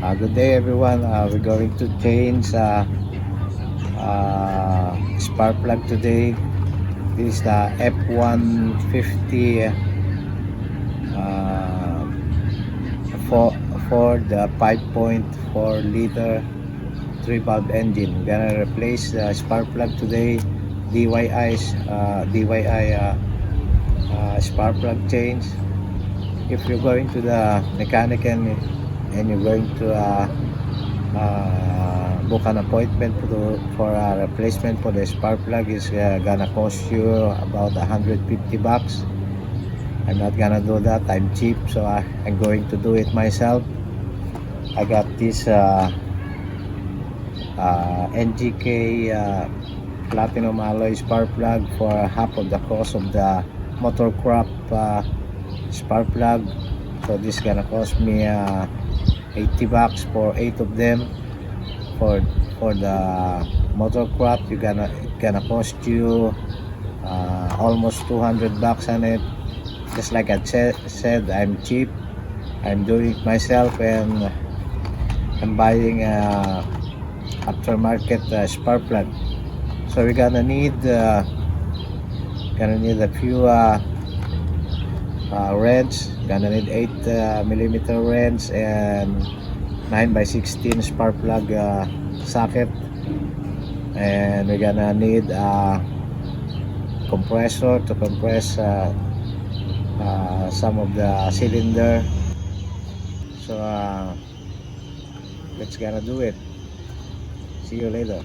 Good day everyone. We're going to change spark plug today. This is the F150 for the 5.4 liter 3 valve engine. We're gonna replace the spark plug today. DIY spark plug change. If you're going to the mechanic and you're going to book an appointment for a replacement for the spark plug, is gonna cost you about 150 bucks. I'm not gonna do that. I'm cheap, so I'm going to do it myself. I got this NGK platinum alloy spark plug for half of the cost of the motor crop spark plug. So this is gonna cost me 80 bucks for 8 of them. For the motor crop, it's gonna cost you almost 200 bucks on it. Just like I said, I'm cheap. I'm doing it myself, and I'm buying aftermarket spark plug. So we're gonna need a few wrench. Gonna need 8mm wrench and 9x16 spark plug socket, and we're gonna need a compressor to compress some of the cylinder. So let's gonna do it. See you later.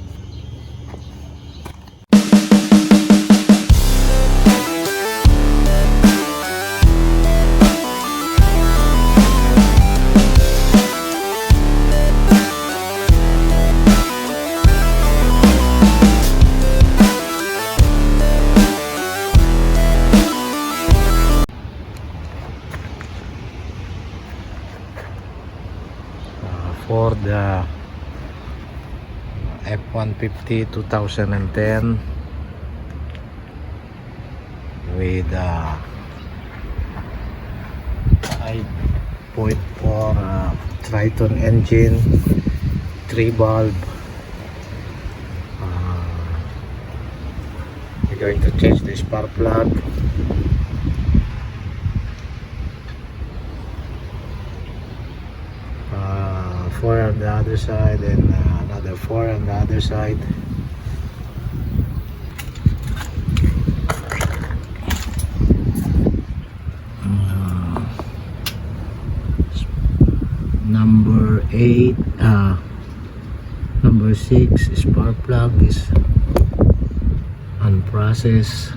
For the F150 2010 with 5.4 Triton engine, 3 valve. We're going to change the spark plug. 4 on the other side, and another 4 on the other side. Number 8, number 6 spark plug is unprocessed.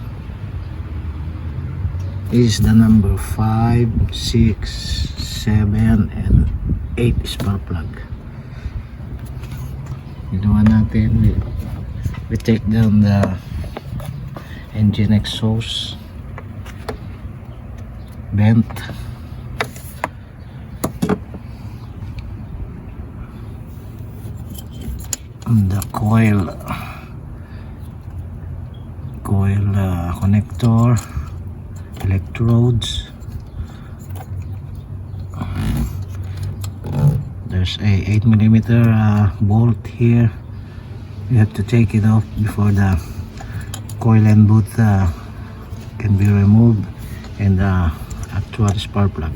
This is the number 5, 6, 7, and 8 spark plug. Ginawa natin, we take down the engine exhaust vent, the coil connector, electrodes. There's a 8mm bolt here. You have to take it off before the coil and boot can be removed, and the actual spark plug.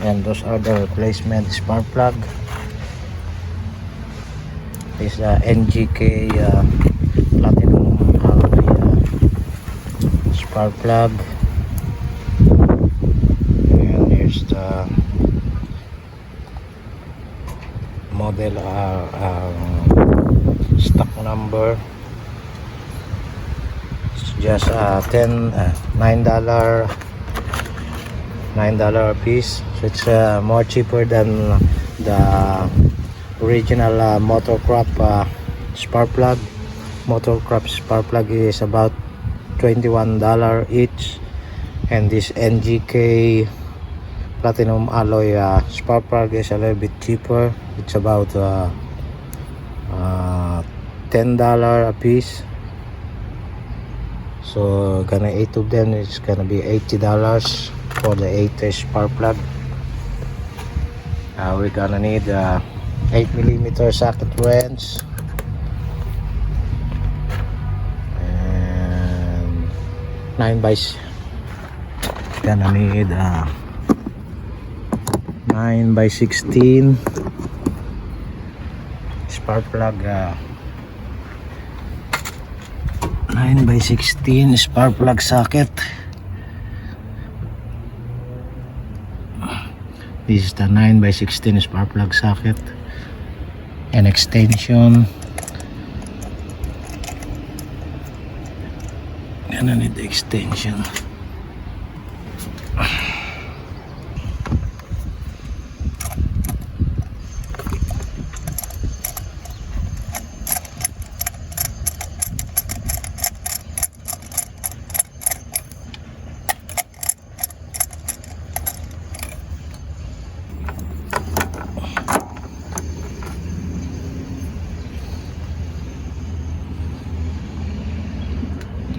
And those are the replacement spark plug. This is the NGK platinum alloy spark plug. The model stock number. It's just $9 a piece, so it's more cheaper than the original motor crop spark plug. Motor crop spark plug is about $21 each, and this NGK platinum alloy spark plug is a little bit cheaper. It's about $10 a piece. So So gonna 8 of them, it's gonna be $80 for the 8 spark plug. We're gonna need 8mm socket wrench and 9x16 spark plug, 9x16 spark plug socket. This is the 9x16 spark plug socket. An extension. Gonna need the extension.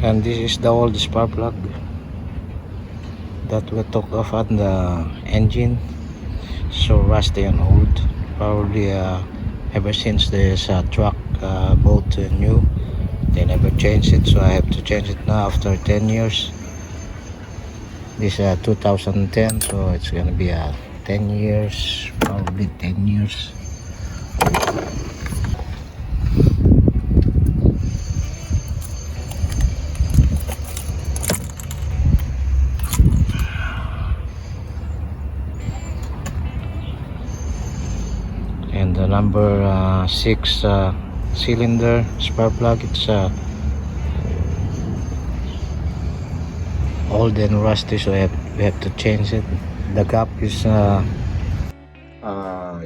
And this is the old spark plug that we took off on the engine. So rusty and old, probably ever since this truck bought new, they never changed it, so I have to change it now after 10 years. This 2010, so it's gonna be 10 years, probably 10 years. And the number 6 cylinder spark plug, it's old and rusty, so we have to change it. The gap is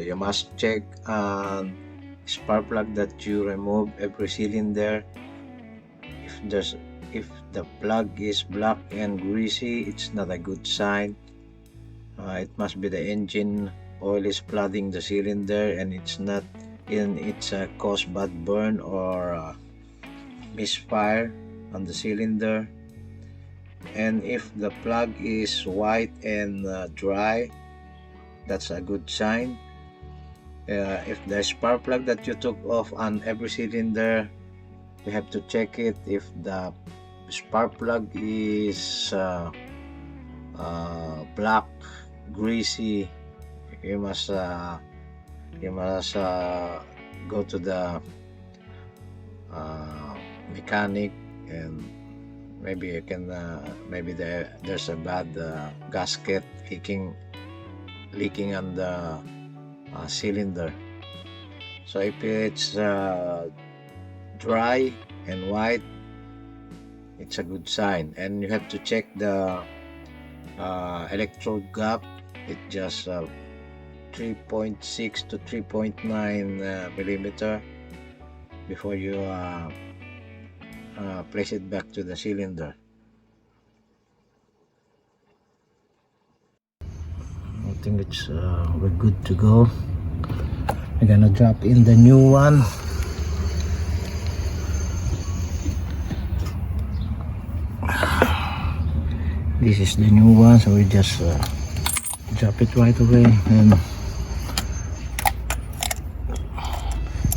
you must check spark plug that you remove every cylinder. If the plug is black and greasy, it's not a good sign. It must be the engine oil is flooding the cylinder, and it's not it's cause bad burn or misfire on the cylinder. And if the plug is white and dry, that's a good sign. If the spark plug that you took off on every cylinder, you have to check it. If the spark plug is black, greasy, you must go to the mechanic, and maybe you can maybe there's a bad gasket leaking on the cylinder. So if it's dry and white, it's a good sign. And you have to check the electrode gap. It just 3.6 to 3.9 millimeter before you place it back to the cylinder. I think it's we're good to go. We're gonna drop in the new one. This is the new one, so we just drop it right away and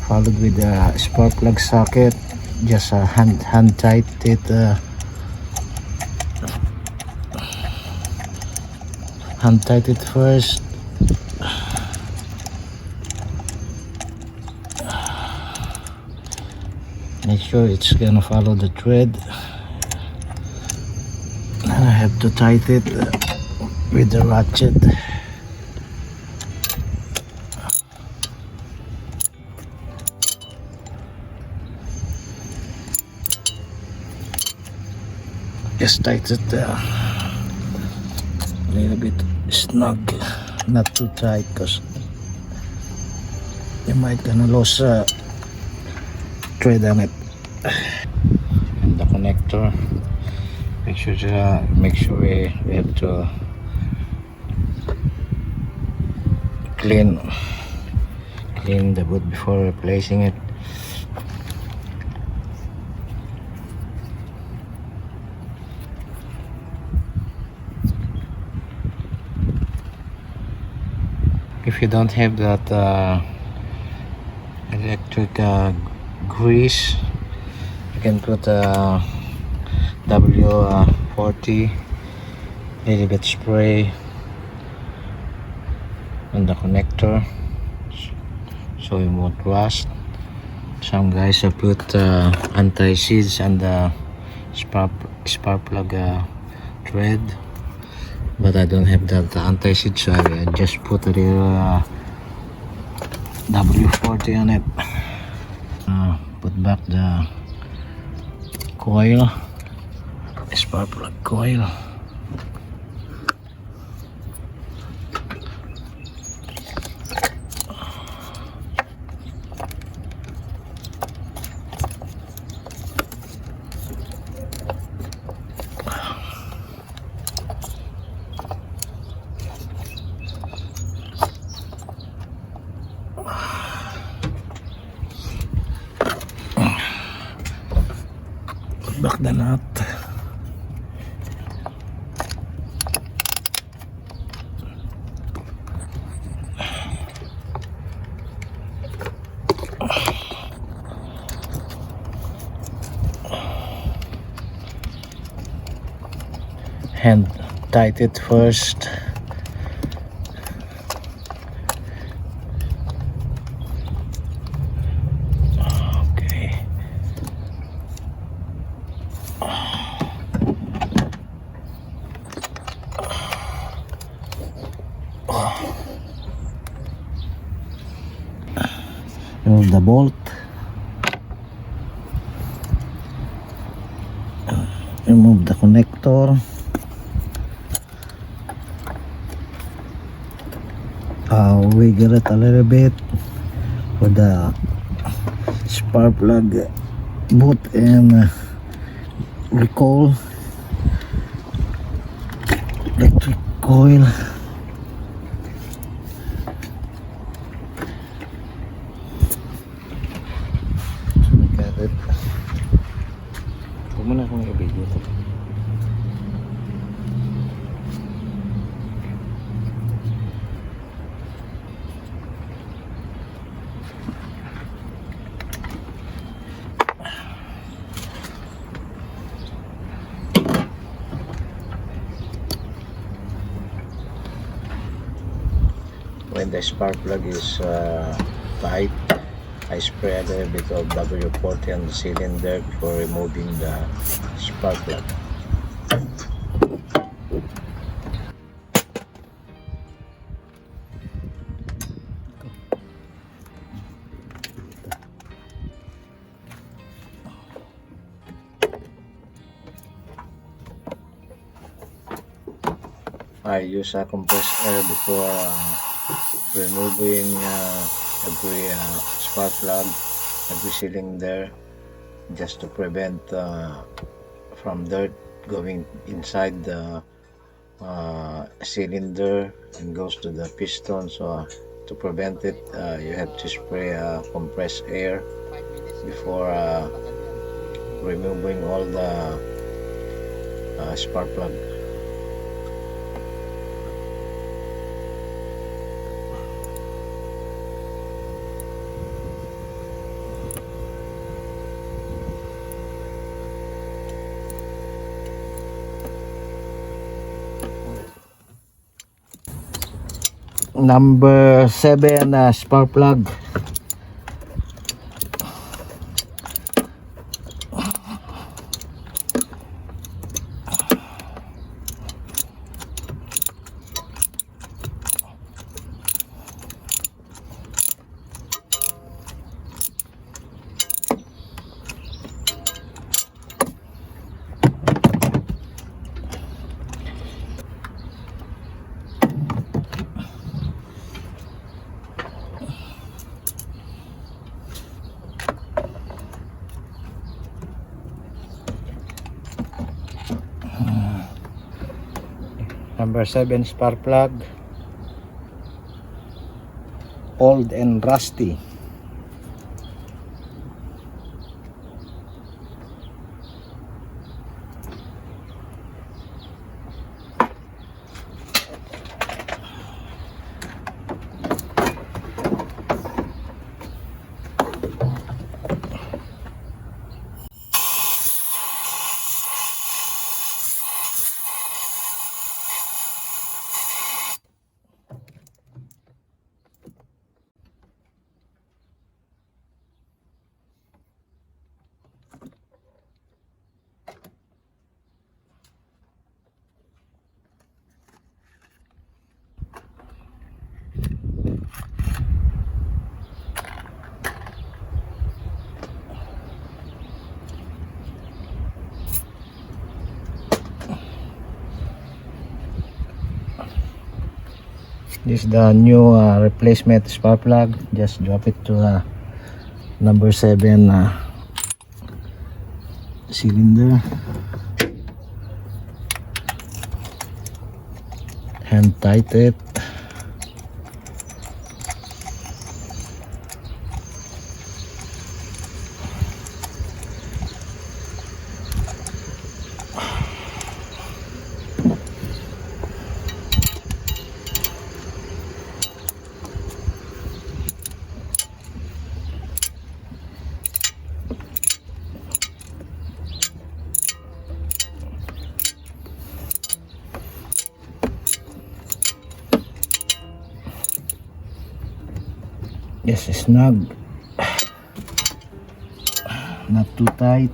followed with the spark plug socket. Just hand tight it, first. Make sure it's gonna follow the thread. And I have to tighten it with the ratchet. Just tighten it a little bit snug, not too tight, because you might gonna lose thread on it. And the connector, make sure we have to clean the boot before replacing it. if you don't have that electric grease, you can put W40, little bit spray on the connector so it won't rust. Some guys have put anti-seize on the spark plug thread, but I don't have that anti-seize, so I just put a little W40 on it. Put back the coil, spark plug coil. Put back the nut. Hand tight it first. Okay. Remove the bolt. Remove the connector. Wiggle it a little bit for the spark plug boot and recoil electric coil. Got it. Huwag mo na akong i-video ito. When the spark plug is tight, I spray a little bit of W40 on the cylinder for removing the spark plug. I use a compressed air before removing every spark plug, every cylinder, just to prevent from dirt going inside the cylinder and goes to the piston. So to prevent it, you have to spray compressed air before removing all the spark plug. Number 7 spark plug. Number 7 spark plug, old and rusty. This is the new replacement spark plug. Just drop it to number 7 cylinder and tighten it. Yes, snug, not too tight.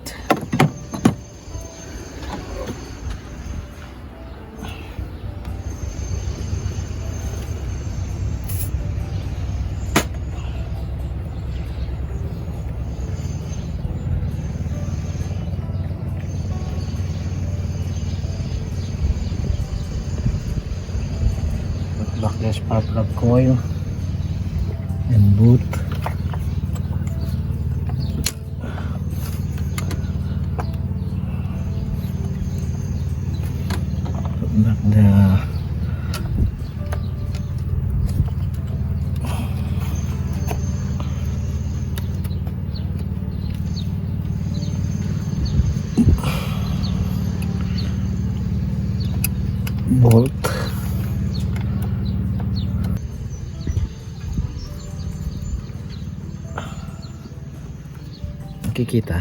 Put back the spark plug coil and boot. Put back the bolt. Nakikita?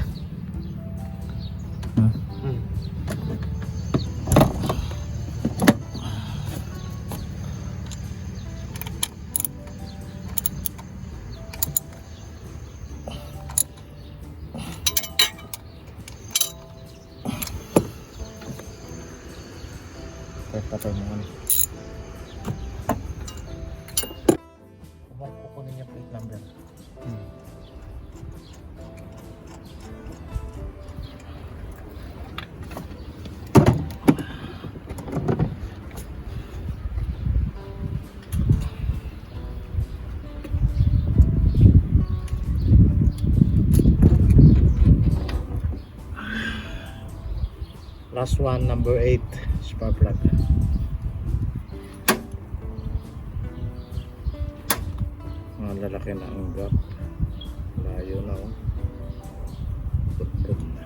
Patay mo ano. Kukunin niya plate number. Last one, number 8 spark plug. Lalaki na ang gap, layo na putput na.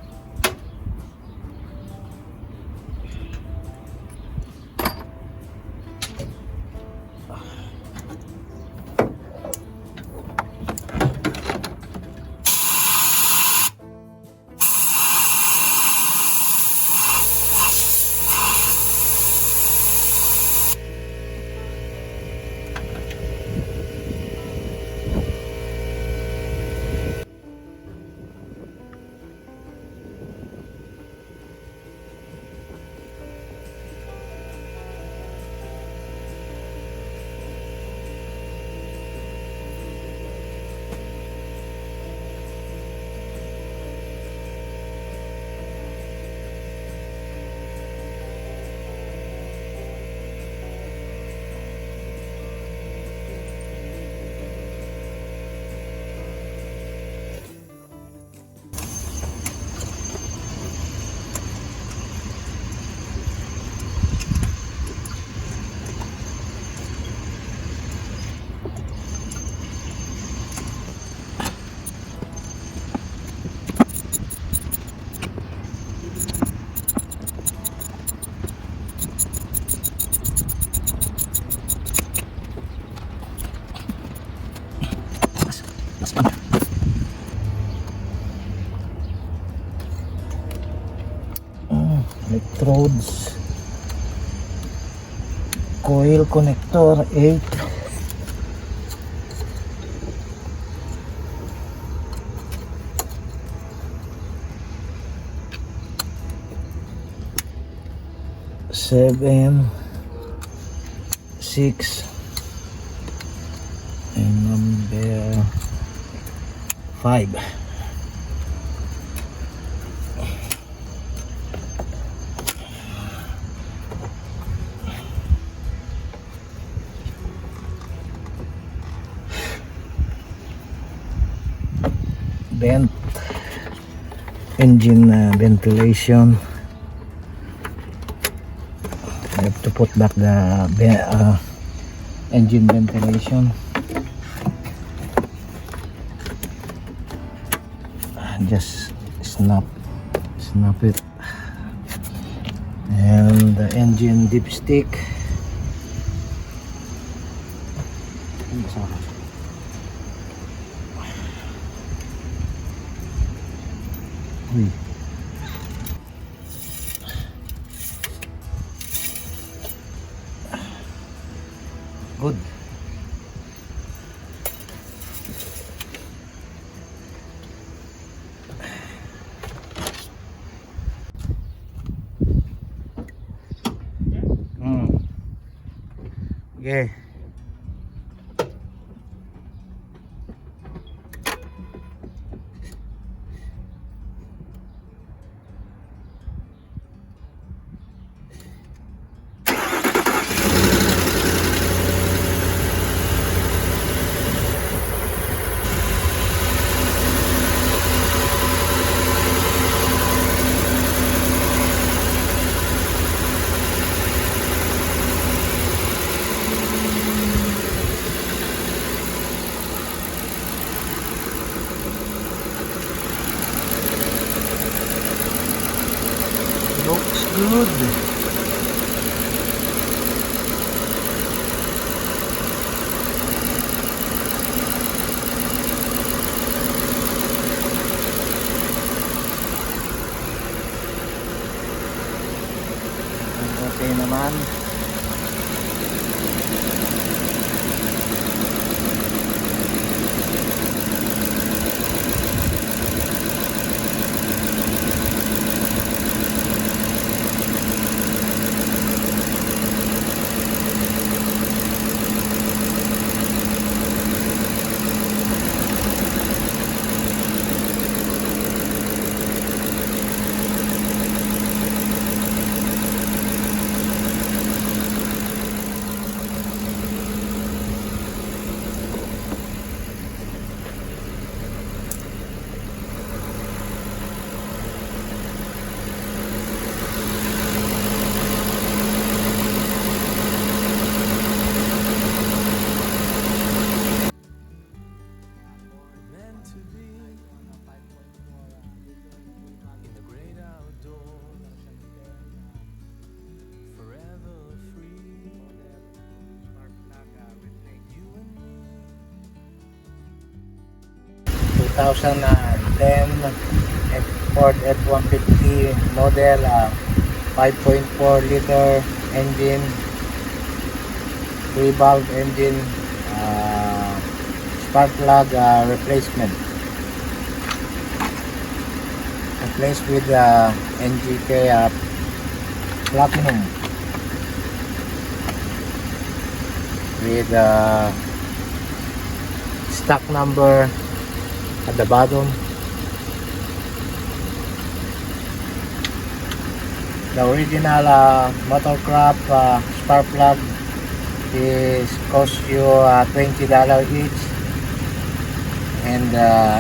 Electrodes, coil connector 8, seven, 6, and number 5. vent, engine ventilation. I have to put back the engine ventilation. Just snap it. And the engine dipstick. Uy. Good. Okay. Looks good. Okay naman. 2010 Ford F-150 model, 5.4 liter engine, 3 valve engine, spark plug replacement, replaced with NGK Platinum with stock number at the bottom. The original motorcraft spark plug is cost you $20 each, and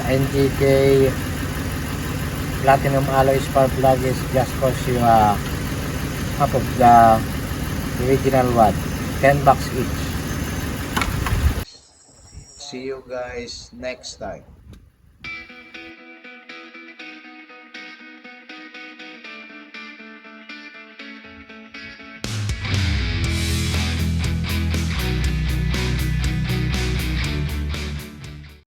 NGK Platinum alloy spark plug is just cost you half of the original one, $10 each. See you guys next time.